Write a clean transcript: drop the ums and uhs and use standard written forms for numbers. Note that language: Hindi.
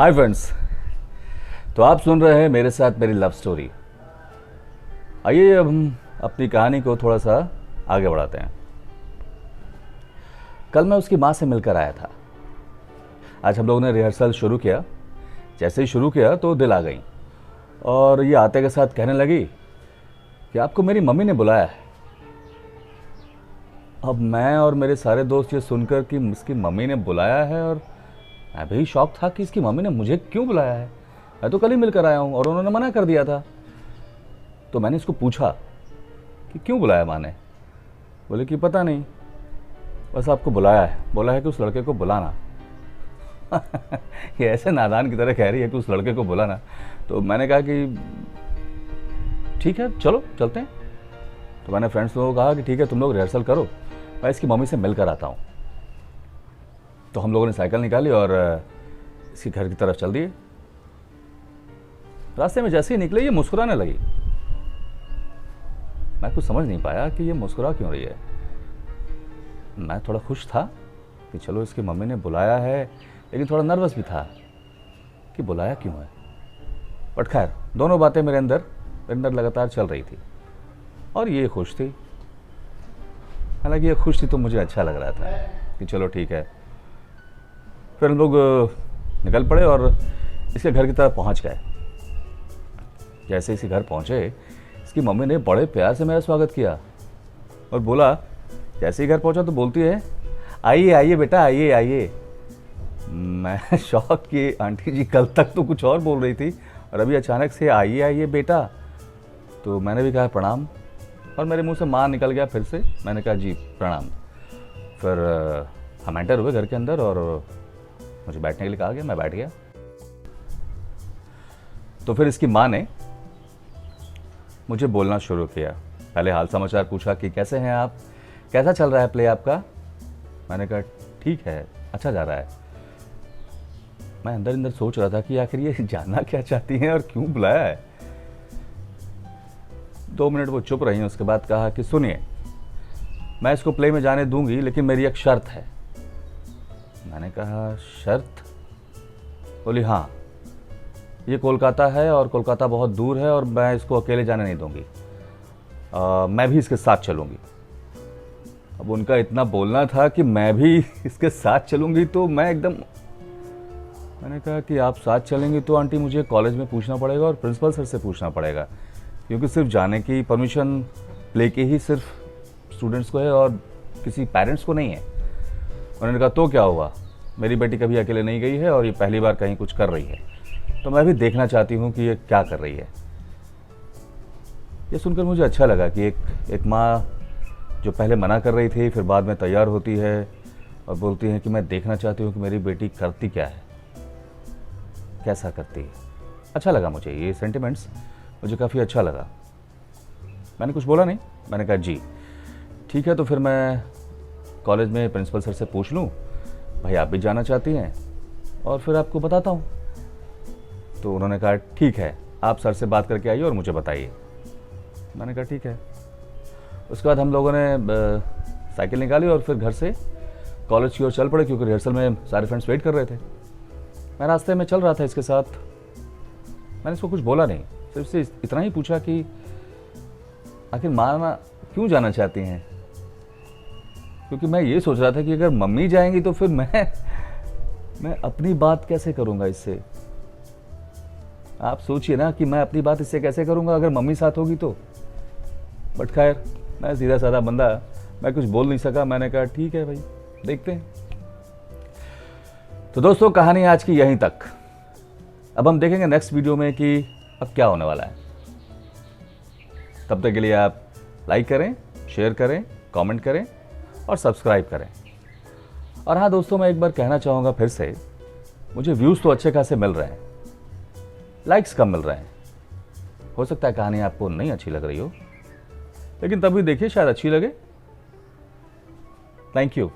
हाय फ्रेंड्स, तो आप सुन रहे हैं मेरे साथ मेरी लव स्टोरी। आइए अब हम अपनी कहानी को थोड़ा सा आगे बढ़ाते हैं। कल मैं उसकी माँ से मिलकर आया था। आज हम लोगों ने रिहर्सल शुरू किया। जैसे ही शुरू किया तो दिल आ गई और ये आते के साथ कहने लगी कि आपको मेरी मम्मी ने बुलाया है। अब मैं और मेरे सारे दोस्त ये सुनकर कि इसकी मम्मी ने बुलाया है, और मैं भी शॉक था कि इसकी मम्मी ने मुझे क्यों बुलाया है। मैं तो कल ही मिलकर आया हूँ और उन्होंने मना कर दिया था। तो मैंने इसको पूछा कि क्यों बुलाया माँ ने। बोले कि पता नहीं, बस आपको बुलाया है, बोला है कि उस लड़के को बुलाना। ये ऐसे नादान की तरह कह रही है कि उस लड़के को बुलाना। तो मैंने कहा कि ठीक है, चलो चलते हैं। तो मैंने फ्रेंड्स लोगों को कहा कि ठीक है, तुम लोग रिहर्सल करो, मैं इसकी मम्मी से मिलकर आता हूँ। तो हम लोगों ने साइकिल निकाली और इसके घर की तरफ चल दिए। रास्ते में जैसे ही निकले ये मुस्कुराने लगी। मैं कुछ समझ नहीं पाया कि ये मुस्कुरा क्यों रही है। मैं थोड़ा खुश था कि चलो इसकी मम्मी ने बुलाया है, लेकिन थोड़ा नर्वस भी था कि बुलाया क्यों है। बट खैर, दोनों बातें मेरे अंदर लगातार चल रही थी और ये खुश थी। हालांकि ये खुश थी तो मुझे अच्छा लग रहा था कि चलो ठीक है। फिर हम लोग निकल पड़े और इसके घर की तरफ पहुंच गए। जैसे इसी घर पहुंचे, इसकी मम्मी ने बड़े प्यार से मेरा स्वागत किया और बोला, जैसे ही घर पहुंचा तो बोलती है, आइए आइए बेटा, आइए आइए। मैं शौक कि आंटी जी कल तक तो कुछ और बोल रही थी और अभी अचानक से आइए आइए बेटा। तो मैंने भी कहा प्रणाम, और मेरे मुंह से माँ निकल गया फिर से। मैंने कहा जी प्रणाम। फिर हम एंटर हुए घर के अंदर और मुझे बैठने के लिए कहा गया, मैं बैठ गया। तो फिर इसकी माँ ने मुझे बोलना शुरू किया। पहले हाल समाचार पूछा कि कैसे हैं आप, कैसा चल रहा है प्ले आपका। मैंने कहा ठीक है, अच्छा जा रहा है। मैं अंदर सोच रहा था कि आखिर ये जानना क्या चाहती हैं और क्यों बुलाया है। 2 मिनट वो चुप रही। उसके बाद कहा कि सुनिए, मैं इसको प्ले में जाने दूंगी, लेकिन मेरी एक शर्त है। मैंने कहा शर्त? बोली हाँ, ये कोलकाता है और कोलकाता बहुत दूर है और मैं इसको अकेले जाने नहीं दूंगी। मैं भी इसके साथ चलूंगी। अब उनका इतना बोलना था कि मैं भी इसके साथ चलूंगी, तो मैं एकदम, मैंने कहा कि आप साथ चलेंगी तो आंटी मुझे कॉलेज में पूछना पड़ेगा और प्रिंसिपल सर से पूछना पड़ेगा, क्योंकि सिर्फ जाने की परमिशन प्ले की ही सिर्फ स्टूडेंट्स को है और किसी पेरेंट्स को नहीं है। उन्होंने कहा तो क्या हुआ, मेरी बेटी कभी अकेले नहीं गई है और ये पहली बार कहीं कुछ कर रही है, तो मैं भी देखना चाहती हूँ कि ये क्या कर रही है। ये सुनकर मुझे अच्छा लगा कि एक माँ जो पहले मना कर रही थी, फिर बाद में तैयार होती है और बोलती है कि मैं देखना चाहती हूँ कि मेरी बेटी करती क्या है, कैसा करती है। अच्छा लगा मुझे, ये सेंटिमेंट्स मुझे काफ़ी अच्छा लगा। मैंने कुछ बोला नहीं, मैंने कहा जी ठीक है, तो फिर मैं कॉलेज में प्रिंसिपल सर से पूछ लूँ, भाई आप भी जाना चाहती हैं, और फिर आपको बताता हूँ। तो उन्होंने कहा ठीक है, आप सर से बात करके आइए और मुझे बताइए। मैंने कहा ठीक है। उसके बाद हम लोगों ने साइकिल निकाली और फिर घर से कॉलेज की ओर चल पड़े, क्योंकि रिहर्सल में सारे फ्रेंड्स वेट कर रहे थे। मैं रास्ते में चल रहा था इसके साथ। मैंने इसको कुछ बोला नहीं, सिर्फ से इतना ही पूछा कि आखिर माँ क्यों जाना चाहती हैं, क्योंकि मैं ये सोच रहा था कि अगर मम्मी जाएंगी तो फिर मैं अपनी बात कैसे करूँगा इससे। आप सोचिए ना कि मैं अपनी बात इससे कैसे करूँगा अगर मम्मी साथ होगी तो। बट खैर, मैं सीधा साधा बंदा, मैं कुछ बोल नहीं सका। मैंने कहा ठीक है भाई, देखते हैं। तो दोस्तों, कहानी आज की यहीं तक। अब हम देखेंगे नेक्स्ट वीडियो में कि अब क्या होने वाला है। तब तक के लिए आप लाइक करें, शेयर करें, कमेंट करें और सब्सक्राइब करें। और हाँ दोस्तों, मैं एक बार कहना चाहूँगा फिर से, मुझे व्यूज़ तो अच्छे खासे मिल रहे हैं, लाइक्स कम मिल रहे हैं। हो सकता है कहानी आपको नहीं अच्छी लग रही हो, लेकिन तभी देखिए, शायद अच्छी लगे। Thank you.